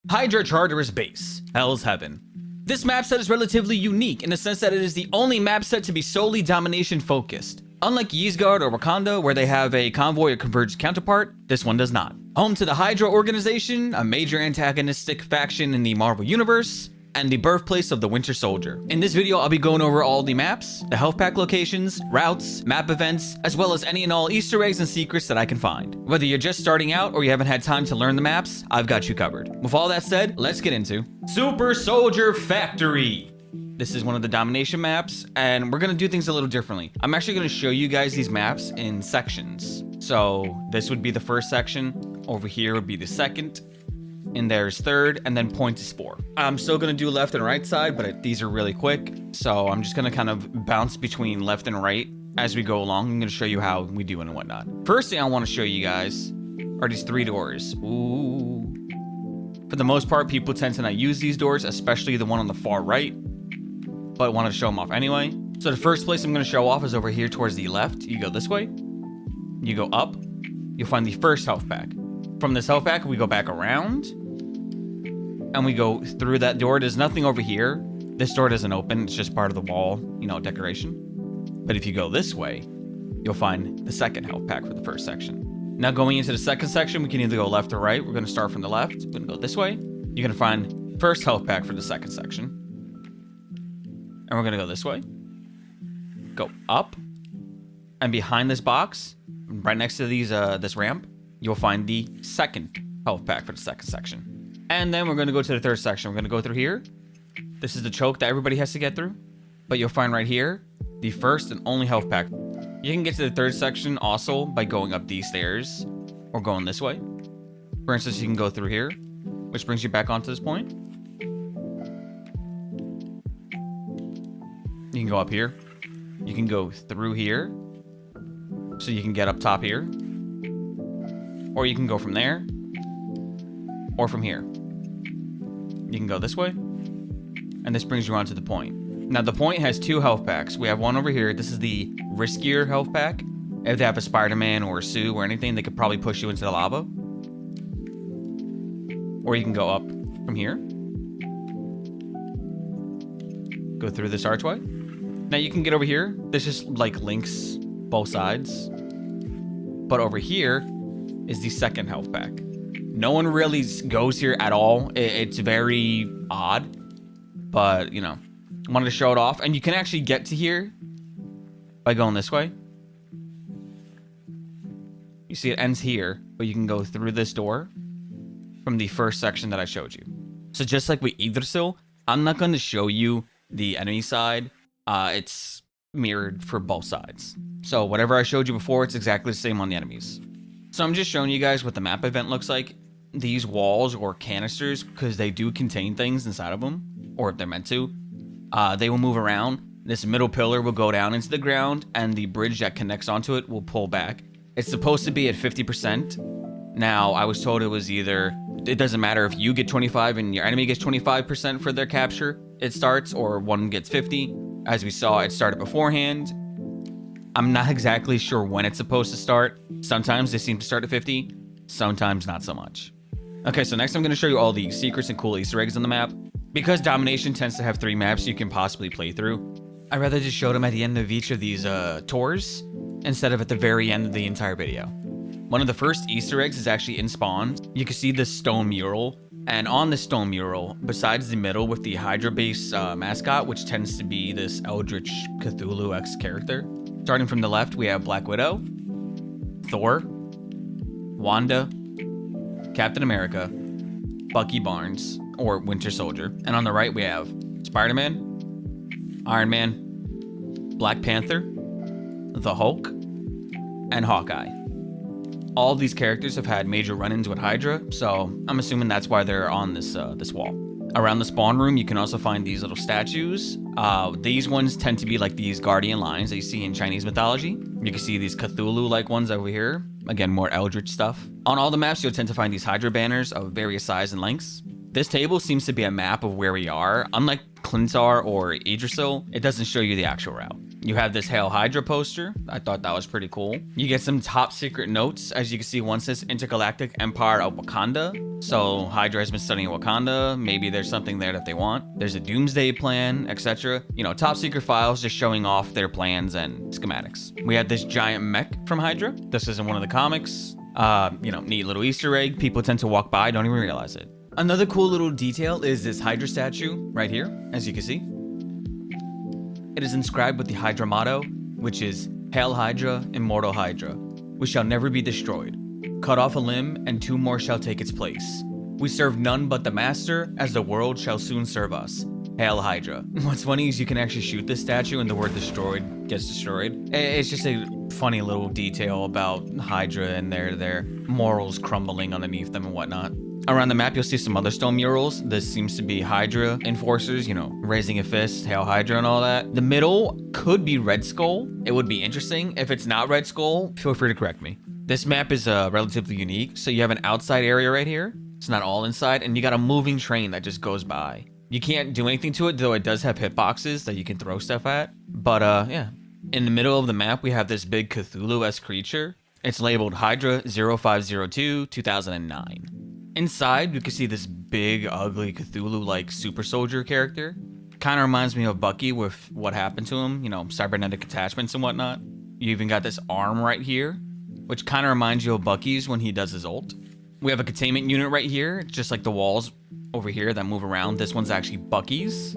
Hydra Charteris Base, Hell's Heaven. This map set is relatively unique in the sense that it is the only map set to be solely domination focused. Unlike Ysgard or Wakanda, where they have a convoy or converged counterpart, this one does not. Home to the Hydra organization, a major antagonistic faction in the Marvel Universe, and the birthplace of the Winter Soldier. In this video, I'll be going over all the maps, the health pack locations, routes, map events, as well as any and all Easter eggs and secrets that I can find. Whether you're just starting out or you haven't had time to learn the maps, I've got you covered. With all that said, let's get into Super Soldier Factory. This is one of the domination maps, and we're gonna do things a little differently. I'm actually gonna show you guys these maps in sections. So this would be the first section, over here would be the second, and there's third, and then point is 4. I'm still gonna do left and right side, but these are really quick, so I'm just gonna kind of bounce between left and right as we go along. I'm gonna show you how we do and whatnot. First thing I wanna show you guys are these 3 doors. Ooh. For the most part, people tend to not use these doors, especially the one on the far right, but I wanted to show them off anyway. So the first place I'm gonna show off is over here towards the left. You go this way, you go up, you'll find the first health pack. From this health pack, we go back around, and we go through that door. There's nothing over here. This door doesn't open. It's just part of the wall, you know, decoration. But if you go this way, you'll find the second health pack for the first section. Now going into the second section, we can either go left or right. We're gonna start from the left. We're gonna go this way. You're gonna find first health pack for the second section. And we're gonna go this way. Go up. And behind this box, right next to these this ramp, you'll find the second health pack for the second section. And then we're going to go to the third section. We're going to go through here. This is the choke that everybody has to get through. But you'll find right here, the first and only health pack. You can get to the third section also by going up these stairs or going this way. For instance, you can go through here, which brings you back onto this point. You can go up here. You can go through here, so you can get up top here. Or you can go from there, or from here. You can go this way, and this brings you on to the point. Now the point has 2 health packs. We have one over here. This is the riskier health pack. If they have a Spider-Man or a Sue or anything, they could probably push you into the lava. Or you can go up from here. Go through this archway. Now you can get over here. This just like links both sides. But over here is the second health pack. No one really goes here at all. It's very odd, but you know, I wanted to show it off. And you can actually get to here by going this way. You see it ends here, but you can go through this door from the first section that I showed you. So just like with Yggdrasil, I'm not going to show you the enemy side. It's mirrored for both sides. So whatever I showed you before, it's exactly the same on the enemies. So I'm just showing you guys what the map event looks like. These walls or canisters, because they do contain things inside of them, or if they're meant to, they will move around. This middle pillar will go down into the ground, and the bridge that connects onto it will pull back. It's supposed to be at 50%. Now, I was told it was either, it doesn't matter if you get 25 and your enemy gets 25% for their capture, it starts, or one gets 50. As we saw, it started beforehand. I'm not exactly sure when it's supposed to start. Sometimes they seem to start at 50, sometimes not so much. Okay, so next I'm going to show you all the secrets and cool Easter eggs on the map. Because domination tends to have 3 maps you can possibly play through, I'd rather just show them at the end of each of these tours instead of at the very end of the entire video. One of the first Easter eggs is actually in spawn. You can see this stone mural, and on the stone mural, besides the middle with the Hydra base mascot, which tends to be this Eldritch Cthulhu-X character. Starting from the left, we have Black Widow, Thor, Wanda, Captain America, Bucky Barnes, or Winter Soldier. And on the right, we have Spider-Man, Iron Man, Black Panther, the Hulk, and Hawkeye. All these characters have had major run-ins with Hydra, so I'm assuming that's why they're on this this wall. Around the spawn room, you can also find these little statues. These ones tend to be like these guardian lions that you see in Chinese mythology. You can see these Cthulhu-like ones over here. Again, more Eldritch stuff. On all the maps, you'll tend to find these Hydra banners of various sizes and lengths. This table seems to be a map of where we are. Unlike Clintar or Yggdrasil, it doesn't show you the actual route. You have this Hail Hydra poster. I thought that was pretty cool. You get some top secret notes. As you can see, one says Intergalactic Empire of Wakanda. So Hydra has been studying Wakanda. Maybe there's something there that they want. There's a doomsday plan, etc. You know, top secret files just showing off their plans and schematics. We have this giant mech from Hydra. This isn't one of the comics. You know, neat little Easter egg. People tend to walk by, don't even realize it. Another cool little detail is this Hydra statue right here, as you can see. It is inscribed with the Hydra motto, which is, Hail Hydra, immortal Hydra. We shall never be destroyed. Cut off a limb, and 2 more shall take its place. We serve none but the master, as the world shall soon serve us. Hail Hydra. What's funny is you can actually shoot this statue and the word destroyed gets destroyed. It's just a funny little detail about Hydra and their morals crumbling underneath them and whatnot. Around the map, you'll see some other stone murals. This seems to be Hydra enforcers, you know, raising a fist, Hail Hydra and all that. The middle could be Red Skull. It would be interesting. If it's not Red Skull, feel free to correct me. This map is relatively unique. So you have an outside area right here. It's not all inside, and you got a moving train that just goes by. You can't do anything to it, though it does have hitboxes that you can throw stuff at. But yeah. In the middle of the map, we have this big Cthulhu-esque creature. It's labeled Hydra 0502 2009. Inside, you can see this big, ugly Cthulhu-like super soldier character. Kind of reminds me of Bucky with what happened to him, you know, cybernetic attachments and whatnot. You even got this arm right here, which kind of reminds you of Bucky's when he does his ult. We have a containment unit right here, just like the walls over here that move around. This one's actually Bucky's.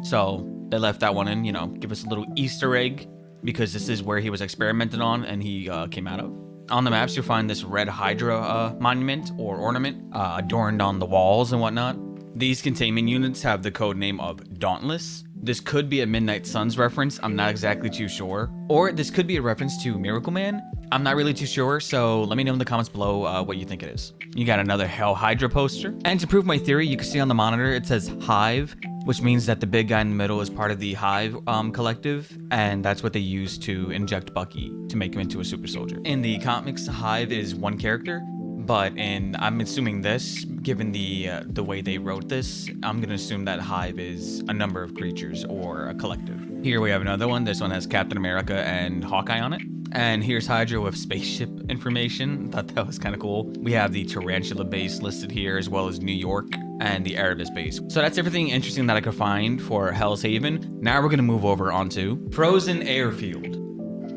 So they left that one in, you know, give us a little Easter egg, because this is where he was experimented on and he came out of. On the maps, you'll find this red Hydra monument or ornament adorned on the walls and whatnot. These containment units have the code name of Dauntless. This could be a Midnight Suns reference, I'm not exactly too sure. Or this could be a reference to Miracle Man. I'm not really too sure, so let me know in the comments below what you think it is. You got another Hail Hydra poster. And to prove my theory, you can see on the monitor it says Hive, which means that the big guy in the middle is part of the Hive collective, and that's what they use to inject Bucky to make him into a super soldier. In the comics, Hive is one character, but I'm assuming this, given the way they wrote this, I'm gonna assume that Hive is a number of creatures or a collective. Here we have another one. This one has Captain America and Hawkeye on it. And here's Hydra with spaceship information. Thought that was kind of cool. We have the Tarantula base listed here, as well as New York and the Erebus base. So that's everything interesting that I could find for Hell's Haven. Now we're gonna move over onto Frozen Airfield.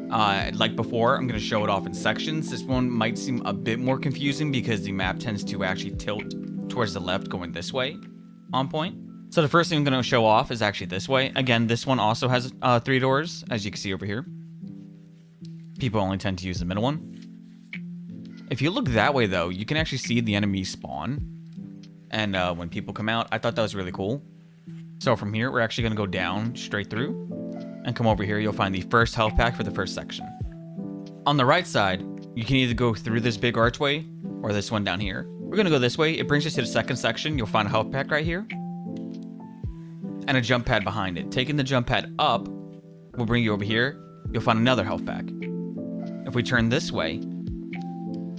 Like before, I'm gonna show it off in sections. This one might seem a bit more confusing because the map tends to actually tilt towards the left going this way on point. So the first thing I'm gonna show off is actually this way. Again, this one also has 3 doors, as you can see over here. People only tend to use the middle one. If you look that way though, you can actually see the enemies spawn. And when people come out, I thought that was really cool. So from here, we're actually gonna go down straight through and come over here. You'll find the first health pack for the first section. On the right side, you can either go through this big archway or this one down here. We're gonna go this way. It brings us to the second section. You'll find a health pack right here and a jump pad behind it. Taking the jump pad up will bring you over here. You'll find another health pack. If we turn this way,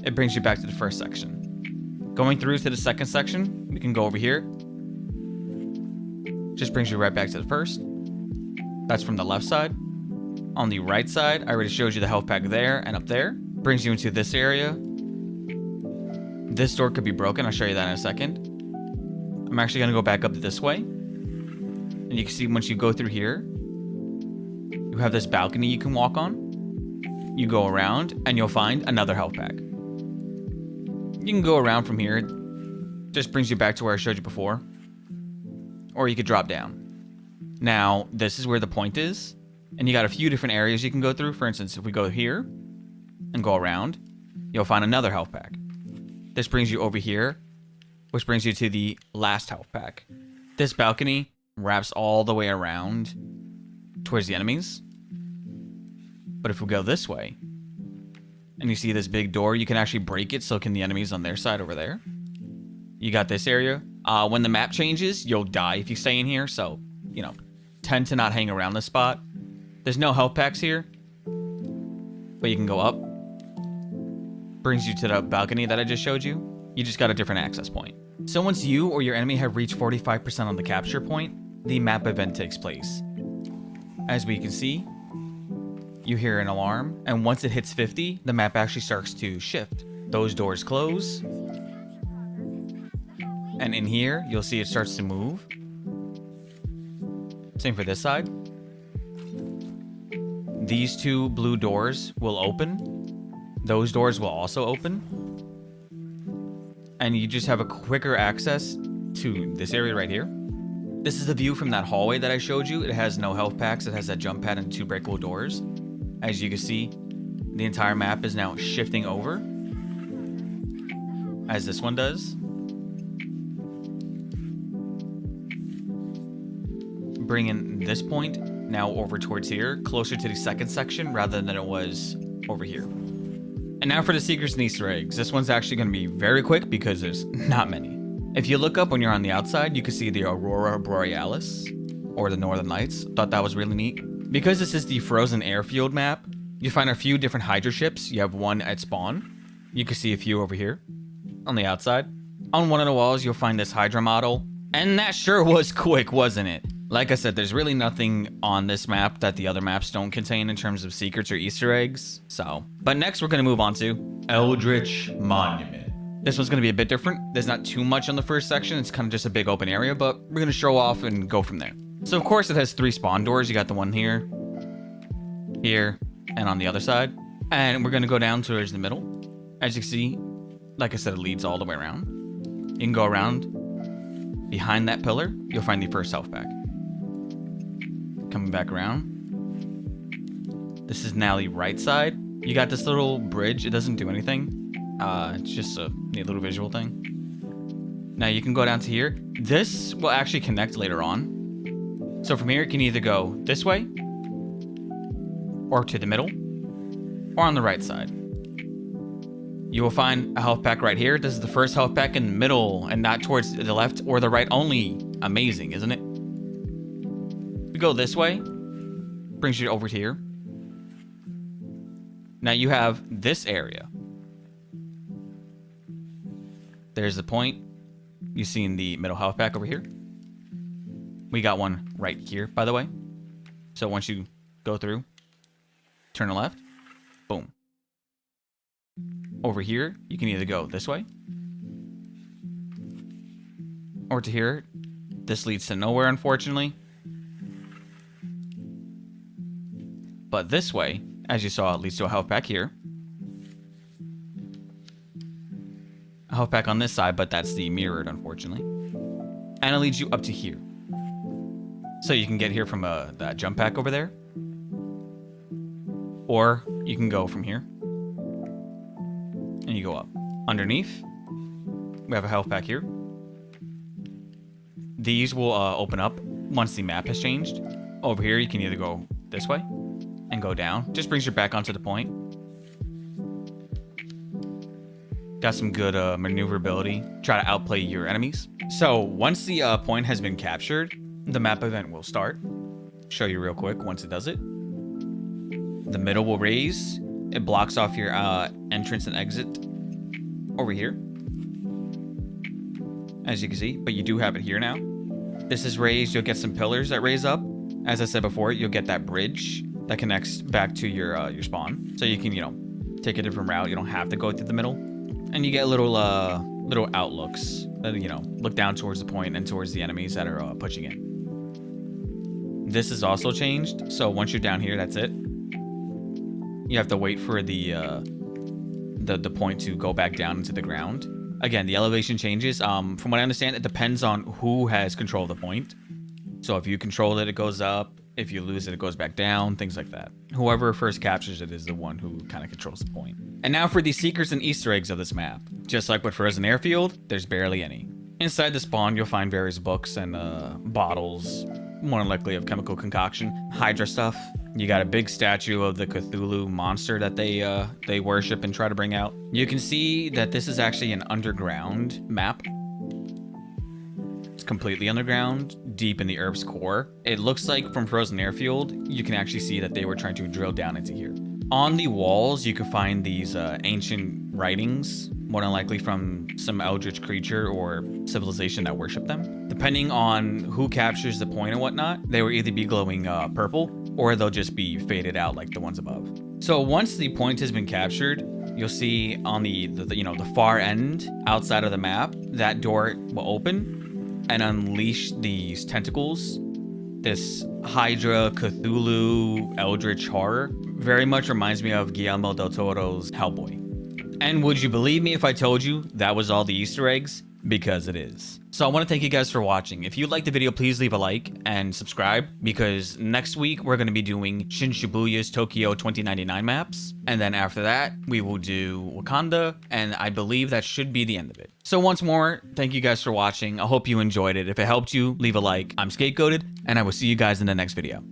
it brings you back to the first section. Going through to the second section, we can go over here. Just brings you right back to the first. That's from the left side. On the right side, I already showed you the health pack there and up there. Brings you into this area. This door could be broken. I'll show you that in a second. I'm actually going to go back up this way. And you can see once you go through here, you have this balcony you can walk on. You go around and you'll find another health pack. You can go around from here. Just brings you back to where I showed you before. Or you could drop down. Now, this is where the point is. And you got a few different areas you can go through. For instance, if we go here and go around, you'll find another health pack. This brings you over here, which brings you to the last health pack. This balcony wraps all the way around towards the enemies. But if we go this way, and you see this big door, you can actually break it, so can the enemies on their side over there. You got this area. When the map changes, you'll die if you stay in here, so, you know, tend to not hang around this spot. There's no health packs here, but you can go up. Brings you to the balcony that I just showed you. You just got a different access point. So once you or your enemy have reached 45% on the capture point, the map event takes place. As we can see, you hear an alarm, and once it hits 50, the map actually starts to shift. Those doors close, and in here, you'll see it starts to move. Same for this side. These two blue doors will open. Those doors will also open. And you just have a quicker access to this area right here. This is the view from that hallway that I showed you. It has no health packs. It has that jump pad and 2 breakable doors. As you can see, the entire map is now shifting over, as this one does. Bringing this point now over towards here, closer to the second section rather than it was over here. And now for the secrets and Easter eggs. This one's actually going to be very quick because there's not many. If you look up when you're on the outside, you can see the Aurora Borealis, or the Northern Lights. Thought that was really neat. Because this is the frozen airfield map, you find a few different Hydra ships. You have one at spawn. You can see a few over here on the outside. On one of the walls, you'll find this Hydra model. And that sure was quick, wasn't it? Like I said, there's really nothing on this map that the other maps don't contain in terms of secrets or Easter eggs. But next we're going to move on to Eldritch Monument. This one's going to be a bit different. There's not too much on the first section. It's kind of just a big open area, but we're going to show off and go from there. So of course it has 3 spawn doors. You got the one here, here, and on the other side. And we're going to go down towards the middle. As you can see, like I said, it leads all the way around. You can go around behind that pillar. You'll find the first health pack. Coming back around. This is now the right side. You got this little bridge. It doesn't do anything. It's just a neat little visual thing. Now you can go down to here. This will actually connect later on. So from here, you can either go this way, or to the middle, or on the right side. You will find a health pack right here. This is the first health pack in the middle, and not towards the left or the right only. Amazing, isn't it? We go this way, brings you over here. Now you have this area. There's the point. You see in the middle health pack over here. We got one right here, by the way. So once you go through, turn left, boom. Over here, you can either go this way or to here. This leads to nowhere, unfortunately. But this way, as you saw, it leads to a health pack here. A health pack on this side, but that's the mirrored, unfortunately. And it leads you up to here. So you can get here from that jump pack over there. Or you can go from here. And you go up. Underneath, we have a health pack here. These will open up once the map has changed. Over here, you can either go this way and go down. Just brings you back onto the point. Got some good maneuverability. Try to outplay your enemies. So once the point has been captured, the map event will start. Show you real quick once it does it. The middle will raise. It blocks off your entrance and exit over here, as you can see, but you do have it here now. This is raised. You'll get some pillars that raise up. As I said before, you'll get that bridge that connects back to your spawn, so you can, take a different route. You don't have to go through the middle, and you get little outlooks that look down towards the point and towards the enemies that are pushing in. This is also changed, so once you're down here, that's it. You have to wait for the point to go back down into the ground. Again, the elevation changes. From what I understand, it depends on who has control of the point. So if you control it, it goes up. If you lose it, it goes back down, things like that. Whoever first captures it is the one who kind of controls the point. And now for the secrets and Easter eggs of this map. Just like with Frozen Airfield, there's barely any. Inside the spawn, you'll find various books and bottles, more than likely of chemical concoction, Hydra stuff. You got a big statue of the Cthulhu monster that they worship and try to bring out. You can see that this is actually an underground map. It's completely underground, deep in the Earth's core. It looks like from Frozen Airfield, you can actually see that they were trying to drill down into here. On the walls, you can find these ancient writings. more than likely from some eldritch creature or civilization that worship them. Depending on who captures the point and whatnot, they will either be glowing purple or they'll just be faded out like the ones above. So once the point has been captured, you'll see on the far end outside of the map, that door will open and unleash these tentacles. This Hydra, Cthulhu, Eldritch horror very much reminds me of Guillermo del Toro's Hellboy. And would you believe me if I told you that was all the Easter eggs? Because it is. So I want to thank you guys for watching. If you liked the video, please leave a like and subscribe, because next week we're going to be doing Shin Shibuya's Tokyo 2099 maps. And then after that, we will do Wakanda, and I believe that should be the end of it. So once more, thank you guys for watching. I hope you enjoyed it. If it helped you, leave a like. I'm Scapegoated, and I will see you guys in the next video.